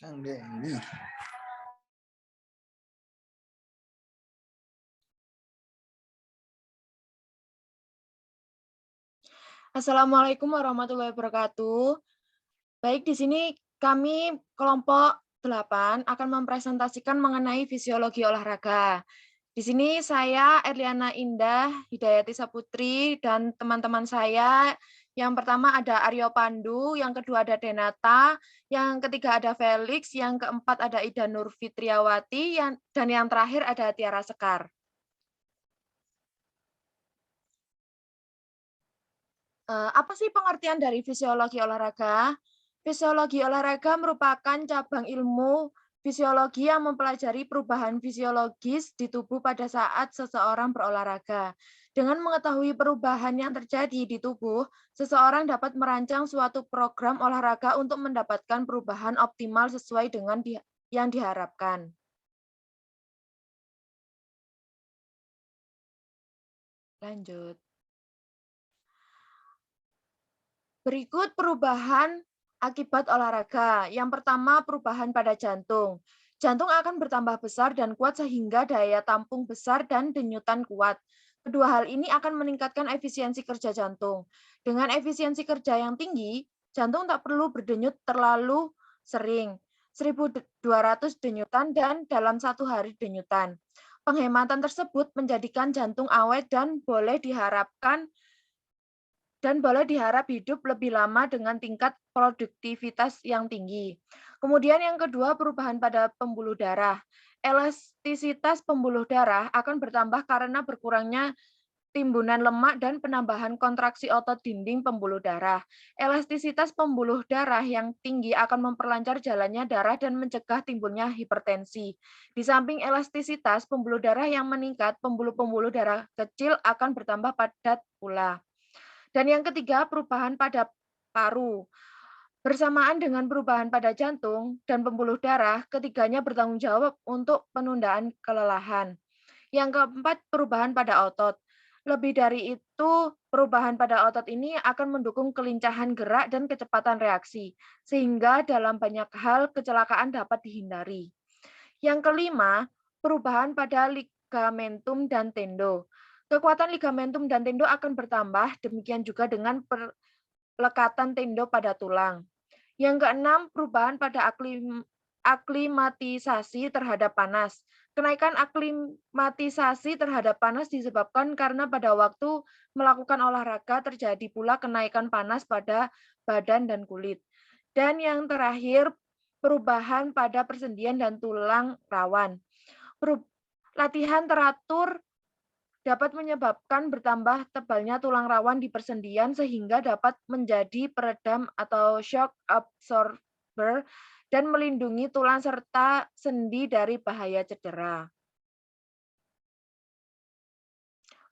Kang Dewi. Assalamualaikum warahmatullahi wabarakatuh. Baik, di sini kami kelompok 8 akan mempresentasikan mengenai fisiologi olahraga. Di sini saya Erliana Indah Hidayati Saputri dan teman-teman saya. Yang pertama ada Aryo Pandu, yang kedua ada Denata, yang ketiga ada Felix, yang keempat ada Ida Nur Fitriawati, dan yang terakhir ada Tiara Sekar. Apa sih pengertian dari fisiologi olahraga? Fisiologi olahraga merupakan cabang ilmu fisiologi yang mempelajari perubahan fisiologis di tubuh pada saat seseorang berolahraga. Dengan mengetahui perubahan yang terjadi di tubuh, seseorang dapat merancang suatu program olahraga untuk mendapatkan perubahan optimal sesuai dengan yang diharapkan. Lanjut. Berikut perubahan akibat olahraga. Yang pertama, perubahan pada jantung. Jantung akan bertambah besar dan kuat sehingga daya tampung besar dan denyutan kuat. Kedua hal ini akan meningkatkan efisiensi kerja jantung. Dengan efisiensi kerja yang tinggi, jantung tak perlu berdenyut terlalu sering, 1.200 denyutan dan dalam satu hari denyutan. Penghematan tersebut menjadikan jantung awet dan boleh diharap hidup lebih lama dengan tingkat produktivitas yang tinggi. Kemudian yang kedua, perubahan pada pembuluh darah. Elastisitas pembuluh darah akan bertambah karena berkurangnya timbunan lemak dan penambahan kontraksi otot dinding pembuluh darah. Elastisitas pembuluh darah yang tinggi akan memperlancar jalannya darah dan mencegah timbulnya hipertensi. Di samping elastisitas pembuluh darah yang meningkat, pembuluh-pembuluh darah kecil akan bertambah padat pula. Dan yang ketiga, perubahan pada paru. Bersamaan dengan perubahan pada jantung dan pembuluh darah, ketiganya bertanggung jawab untuk penundaan kelelahan. Yang keempat, perubahan pada otot. Lebih dari itu, perubahan pada otot ini akan mendukung kelincahan gerak dan kecepatan reaksi, sehingga dalam banyak hal kecelakaan dapat dihindari. Yang kelima, perubahan pada ligamentum dan tendo. Kekuatan ligamentum dan tendo akan bertambah, demikian juga dengan pelekatan tendo pada tulang. Yang keenam, perubahan pada aklimatisasi terhadap panas. Kenaikan aklimatisasi terhadap panas disebabkan karena pada waktu melakukan olahraga terjadi pula kenaikan panas pada badan dan kulit. Dan yang terakhir, perubahan pada persendian dan tulang rawan. Latihan teratur dapat menyebabkan bertambah tebalnya tulang rawan di persendian sehingga dapat menjadi peredam atau shock absorber dan melindungi tulang serta sendi dari bahaya cedera.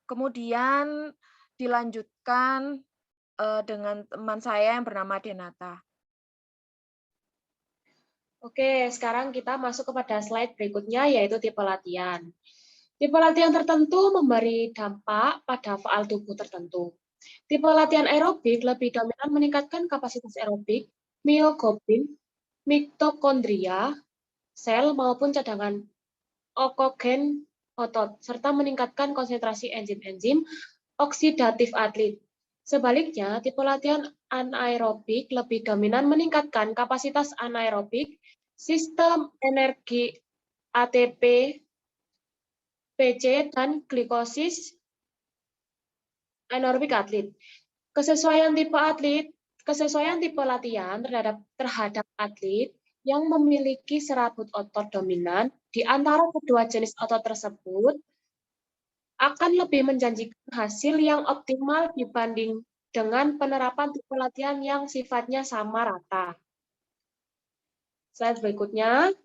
Kemudian dilanjutkan dengan teman saya yang bernama Denata. Oke, sekarang kita masuk kepada slide berikutnya, yaitu tipe latihan. Tipe latihan tertentu memberi dampak pada faal tubuh tertentu. Tipe latihan aerobik lebih dominan meningkatkan kapasitas aerobik, myoglobin, mitokondria, sel maupun cadangan okogen otot, serta meningkatkan konsentrasi enzim-enzim oksidatif atlet. Sebaliknya, tipe latihan anaerobik lebih dominan meningkatkan kapasitas anaerobik, sistem energi ATP, PC, dan glikosis anaerobik atlet. Kesesuaian tipe latihan terhadap atlet yang memiliki serabut otot dominan di antara kedua jenis otot tersebut akan lebih menjanjikan hasil yang optimal dibanding dengan penerapan tipe latihan yang sifatnya sama rata. Slide berikutnya.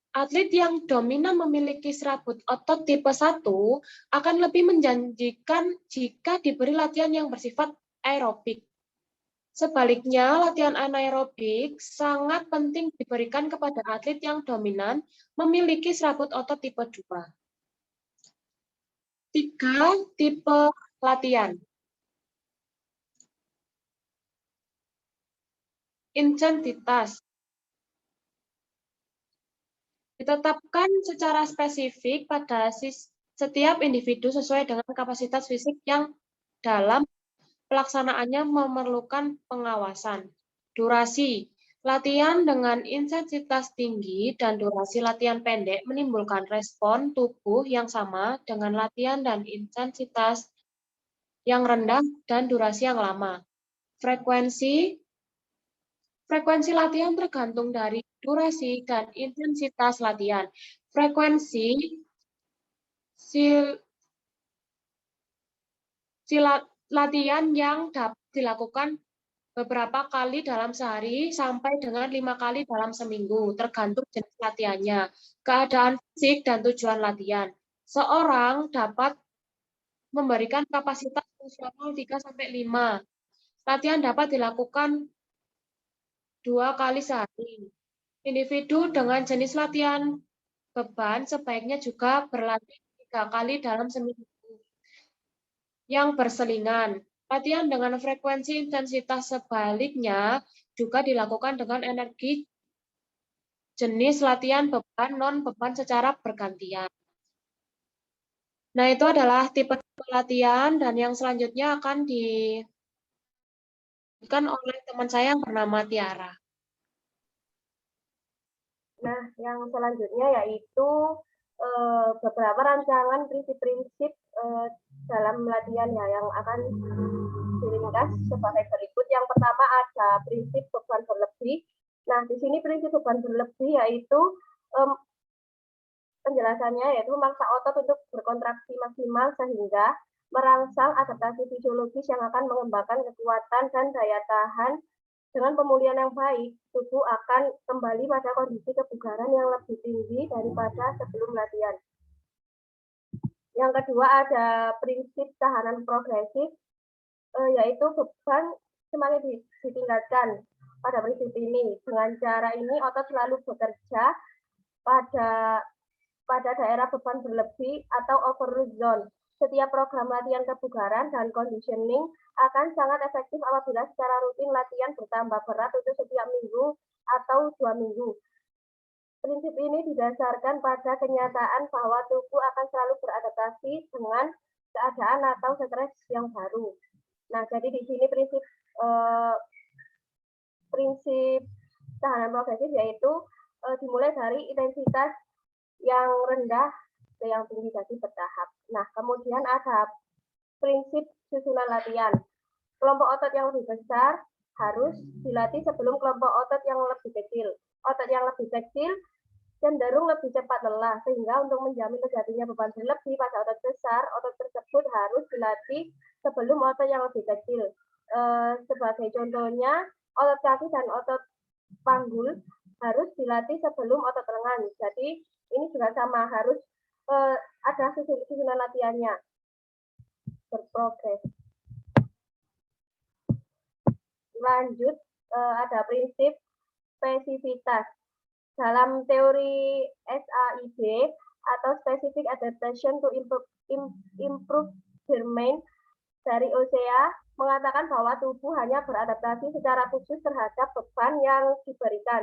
Atlet yang dominan memiliki serabut otot tipe 1 akan lebih menjanjikan jika diberi latihan yang bersifat aerobik. Sebaliknya, latihan anaerobik sangat penting diberikan kepada atlet yang dominan memiliki serabut otot tipe 2. 3 tipe latihan. intensitas. Ditetapkan secara spesifik pada setiap individu sesuai dengan kapasitas fisik yang dalam pelaksanaannya memerlukan pengawasan. Durasi. Latihan dengan intensitas tinggi dan durasi latihan pendek menimbulkan respon tubuh yang sama dengan latihan dan intensitas yang rendah dan durasi yang lama. Frekuensi latihan tergantung dari durasi dan intensitas latihan. Frekuensi latihan yang dapat dilakukan beberapa kali dalam sehari sampai dengan 5 kali dalam seminggu, tergantung jenis latihannya, keadaan fisik, dan tujuan latihan. Seorang dapat memberikan kapasitas fungsional 3-5. Latihan dapat dilakukan 2 kali sehari. Individu dengan jenis latihan beban sebaiknya juga berlatih 3 kali dalam seminggu. Yang berselingan. Latihan dengan frekuensi intensitas sebaliknya juga dilakukan dengan energi jenis latihan beban non-beban secara bergantian. Nah, itu adalah tipe latihan dan yang selanjutnya akan diberikan oleh teman saya yang bernama Tiara. Nah, yang selanjutnya yaitu beberapa rancangan prinsip-prinsip dalam latihan ya yang akan diringkas sebagai berikut. Yang pertama ada prinsip beban berlebih. Nah, di sini prinsip beban berlebih yaitu penjelasannya yaitu memaksa otot untuk berkontraksi maksimal sehingga merangsang adaptasi fisiologis yang akan mengembangkan kekuatan dan daya tahan. Dengan pemulihan yang baik, tubuh akan kembali pada kondisi kebugaran yang lebih tinggi daripada sebelum latihan. Yang kedua ada prinsip tahanan progresif, yaitu beban semakin ditingkatkan pada prinsip ini. Dengan cara ini otot selalu bekerja pada daerah beban berlebih atau overload zone. Setiap program latihan kebugaran dan conditioning akan sangat efektif apabila secara rutin latihan bertambah berat untuk setiap minggu atau 2 minggu. Prinsip ini didasarkan pada kenyataan bahwa tubuh akan selalu beradaptasi dengan keadaan atau stres yang baru. Nah, jadi di sini prinsip tahanan progresif yaitu dimulai dari intensitas yang rendah ke yang tinggi, jadi bertahap. Nah, kemudian ada prinsip susunan latihan. Kelompok otot yang lebih besar harus dilatih sebelum kelompok otot yang lebih kecil. Otot yang lebih kecil cenderung lebih cepat lelah, sehingga untuk menjamin terjadinya beban berlebih pada otot besar, otot tersebut harus dilatih sebelum otot yang lebih kecil. Sebagai contohnya, otot kaki dan otot panggul harus dilatih sebelum otot lengan. Jadi ini juga sama, harus ada susunan latihannya berprogres. Lanjut, ada prinsip spesifitas. Dalam teori SAIB atau Specific Adaptation to Improve Domain dari OSEA mengatakan bahwa tubuh hanya beradaptasi secara khusus terhadap beban yang diberikan.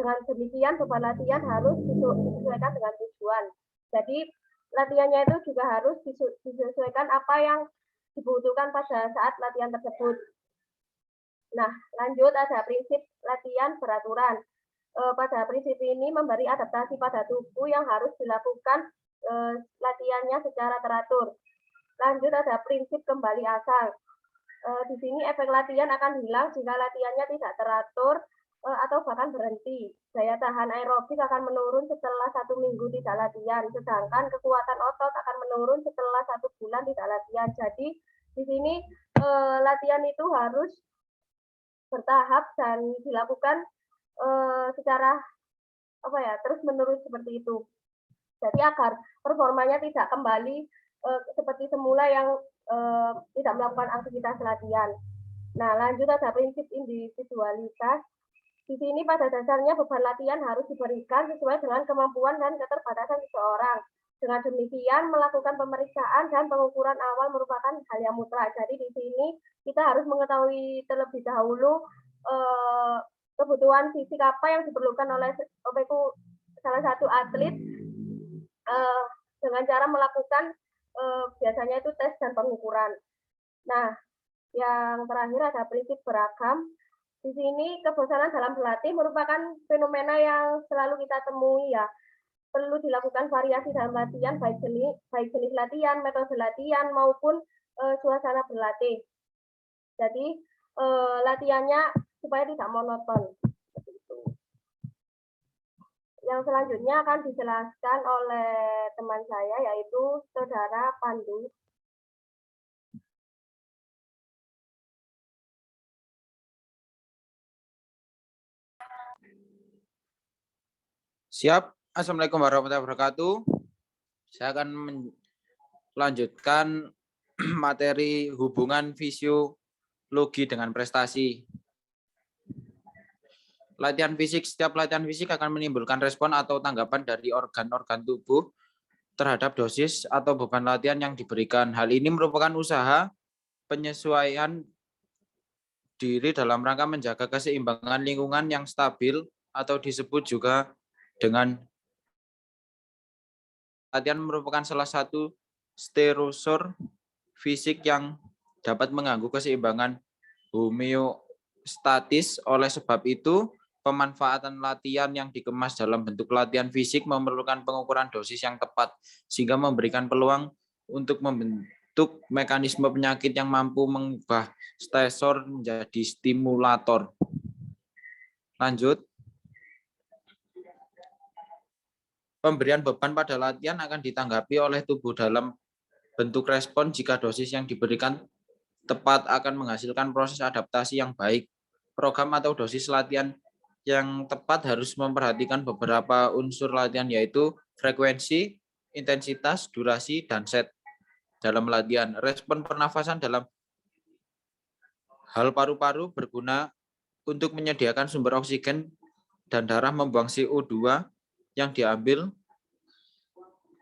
Dengan demikian beban latihan harus disesuaikan dengan tujuan. Jadi latihannya itu juga harus disesuaikan apa yang dibutuhkan pada saat latihan tersebut. Nah, lanjut ada prinsip latihan beraturan. Pada prinsip ini memberi adaptasi pada tubuh yang harus dilakukan latihannya secara teratur. Lanjut ada prinsip kembali asal. Di sini efek latihan akan hilang jika latihannya tidak teratur atau bahkan berhenti. Daya tahan aerobik akan menurun setelah 1 minggu tidak latihan, sedangkan kekuatan otot akan menurun setelah 1 bulan tidak latihan. Jadi di sini latihan itu harus bertahap dan dilakukan secara terus menerus seperti itu. Jadi agar performanya tidak kembali seperti semula yang tidak melakukan aktivitas latihan. Nah, lanjut ada prinsip individualitas. Di sini pada dasarnya beban latihan harus diberikan sesuai dengan kemampuan dan keterbatasan seseorang. Dengan demikian, melakukan pemeriksaan dan pengukuran awal merupakan hal yang mutlak. Jadi di sini kita harus mengetahui terlebih dahulu kebutuhan fisik apa yang diperlukan oleh salah satu atlet dengan cara melakukan biasanya itu tes dan pengukuran. Nah, yang terakhir ada prinsip beragam. Di sini kebosanan dalam berlatih merupakan fenomena yang selalu kita temui ya. Perlu dilakukan variasi dalam latihan, baik jenis latihan, metode latihan, maupun suasana berlatih. Jadi latihannya supaya tidak monoton. Yang selanjutnya akan dijelaskan oleh teman saya, yaitu Saudara Pandu. Siap. Assalamualaikum warahmatullahi wabarakatuh. Saya akan melanjutkan materi hubungan fisiologi dengan prestasi. Latihan fisik, setiap latihan fisik akan menimbulkan respon atau tanggapan dari organ-organ tubuh terhadap dosis atau beban latihan yang diberikan. Hal ini merupakan usaha penyesuaian diri dalam rangka menjaga keseimbangan lingkungan yang stabil atau disebut juga dengan latihan merupakan salah satu stressor fisik yang dapat mengganggu keseimbangan homeostatis. Oleh sebab itu, pemanfaatan latihan yang dikemas dalam bentuk latihan fisik memerlukan pengukuran dosis yang tepat, sehingga memberikan peluang untuk membentuk mekanisme penyakit yang mampu mengubah stresor menjadi stimulator. Lanjut. Pemberian beban pada latihan akan ditanggapi oleh tubuh dalam bentuk respon. Jika dosis yang diberikan tepat akan menghasilkan proses adaptasi yang baik. Program atau dosis latihan yang tepat harus memperhatikan beberapa unsur latihan, yaitu frekuensi, intensitas, durasi, dan set dalam latihan. Respon pernafasan dalam hal paru-paru berguna untuk menyediakan sumber oksigen dan darah membuang CO2 yang diambil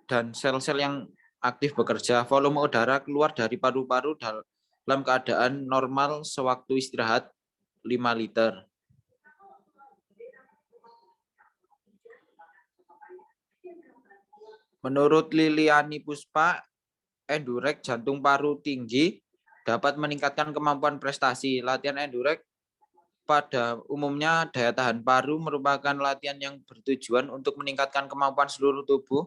dan sel-sel yang aktif bekerja. Volume udara keluar dari paru-paru dalam keadaan normal sewaktu istirahat 5 liter. Menurut Liliani Puspa, endurek jantung paru tinggi dapat meningkatkan kemampuan prestasi. Latihan endurek pada umumnya daya tahan paru merupakan latihan yang bertujuan untuk meningkatkan kemampuan seluruh tubuh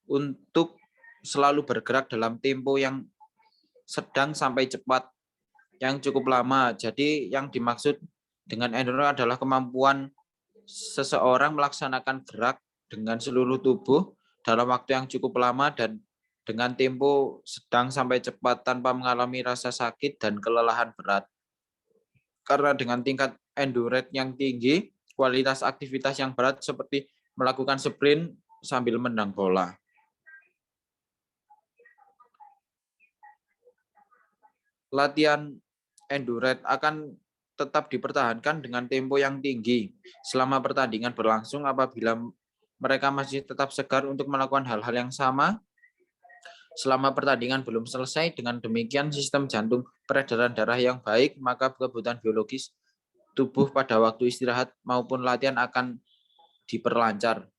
untuk selalu bergerak dalam tempo yang sedang sampai cepat yang cukup lama. Jadi yang dimaksud dengan endurek adalah kemampuan seseorang melaksanakan gerak dengan seluruh tubuh dalam waktu yang cukup lama dan dengan tempo sedang sampai cepat tanpa mengalami rasa sakit dan kelelahan berat. Karena dengan tingkat endurance yang tinggi, kualitas aktivitas yang berat seperti melakukan sprint sambil menendang bola. Latihan endurance akan tetap dipertahankan dengan tempo yang tinggi selama pertandingan berlangsung. Apabila mereka masih tetap segar untuk melakukan hal-hal yang sama selama pertandingan belum selesai, dengan demikian sistem jantung, peredaran darah yang baik, maka kebutuhan biologis tubuh pada waktu istirahat maupun latihan akan diperlancar.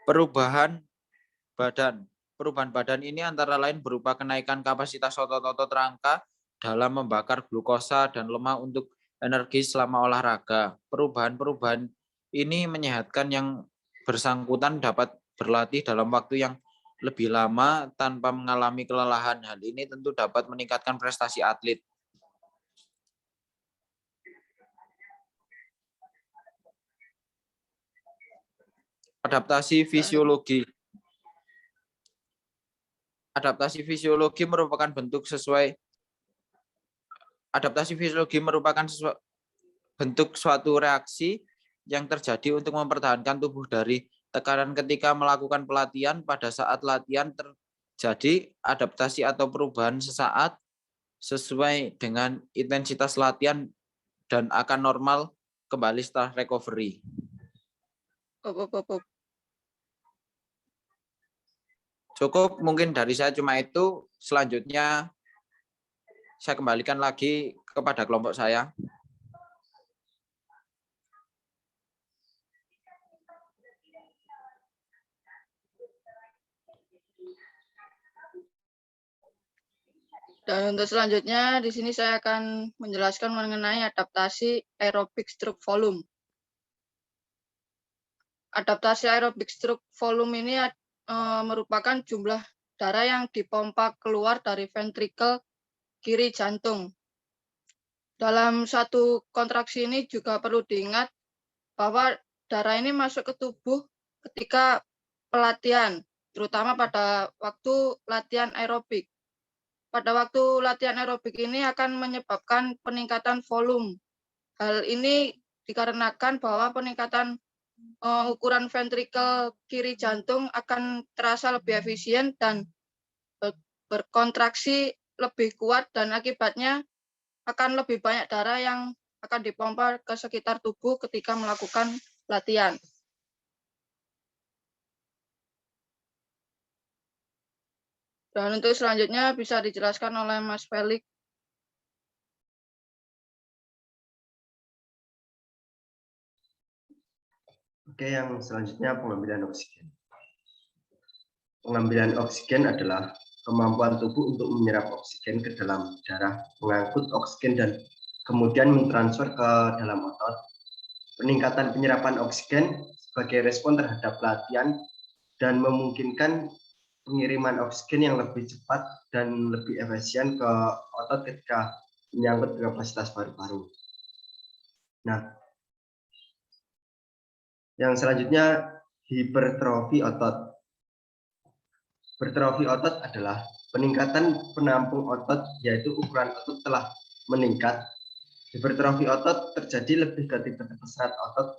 Perubahan badan ini antara lain berupa kenaikan kapasitas otot-otot rangka dalam membakar glukosa dan lemak untuk energi selama olahraga. Perubahan-perubahan ini menyehatkan yang bersangkutan dapat berlatih dalam waktu yang lebih lama tanpa mengalami kelelahan. Hal ini tentu dapat meningkatkan prestasi atlet. Adaptasi fisiologi. Adaptasi fisiologi merupakan bentuk suatu reaksi yang terjadi untuk mempertahankan tubuh dari tekanan ketika melakukan pelatihan. Pada saat latihan terjadi adaptasi atau perubahan sesaat sesuai dengan intensitas latihan dan akan normal kembali setelah recovery. Cukup, mungkin dari saya cuma itu. Selanjutnya saya kembalikan lagi kepada kelompok saya. Dan untuk selanjutnya, di sini saya akan menjelaskan mengenai adaptasi aerobik stroke volume. Adaptasi aerobik stroke volume ini merupakan jumlah darah yang dipompa keluar dari ventrikel kiri jantung. Dalam satu kontraksi ini juga perlu diingat bahwa darah ini masuk ke tubuh ketika pelatihan, terutama pada waktu latihan aerobik. Pada waktu latihan aerobik ini akan menyebabkan peningkatan volume. Hal ini dikarenakan bahwa peningkatan ukuran ventrikel kiri jantung akan terasa lebih efisien dan berkontraksi lebih kuat, dan akibatnya akan lebih banyak darah yang akan dipompa ke sekitar tubuh ketika melakukan latihan. Dan untuk selanjutnya bisa dijelaskan oleh Mas Felix. Oke, yang selanjutnya pengambilan oksigen. Pengambilan oksigen adalah kemampuan tubuh untuk menyerap oksigen ke dalam darah, mengangkut oksigen dan kemudian mentransfer ke dalam otot. Peningkatan penyerapan oksigen sebagai respon terhadap latihan dan memungkinkan pengiriman oksigen yang lebih cepat dan lebih efisien ke otot ketika menyangkut kapasitas paru-paru. Nah, yang selanjutnya hipertrofi otot. Hipertrofi otot adalah peningkatan penampung otot, yaitu ukuran otot telah meningkat. Hipertrofi otot terjadi lebih ke tipe-tipe serat otot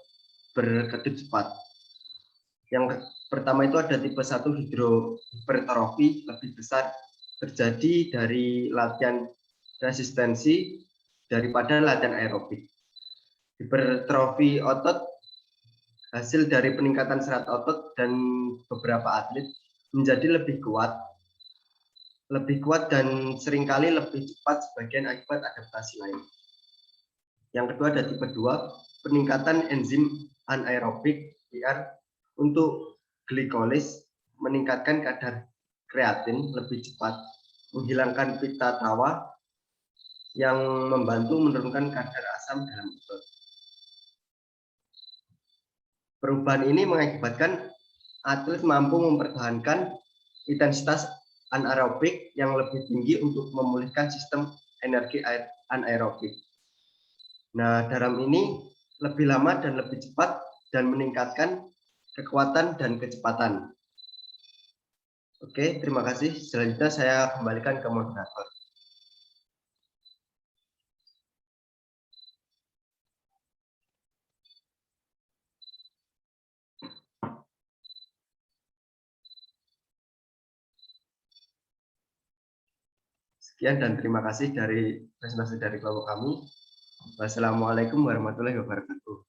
berkedip cepat. Yang pertama itu ada tipe 1 hidrohipertrofi lebih besar, terjadi dari latihan resistensi daripada latihan aerobik. Hipertrofi otot hasil dari peningkatan serat otot dan beberapa atlet menjadi lebih kuat dan seringkali lebih cepat sebagian akibat adaptasi lain. Yang kedua ada tipe 2, peningkatan enzim anaerobik IR untuk glikolis, meningkatkan kadar kreatin lebih cepat, menghilangkan pita tawa yang membantu menurunkan kadar asam dalam otot. Perubahan ini mengakibatkan atlet mampu mempertahankan intensitas anaerobik yang lebih tinggi untuk memulihkan sistem energi anaerobik. Nah, dalam ini lebih lama dan lebih cepat dan meningkatkan kekuatan dan kecepatan. Oke, terima kasih. Selanjutnya saya kembalikan ke moderator. Sekian dan terima kasih dari presentasi dari kelompok kami. Wassalamualaikum warahmatullahi wabarakatuh.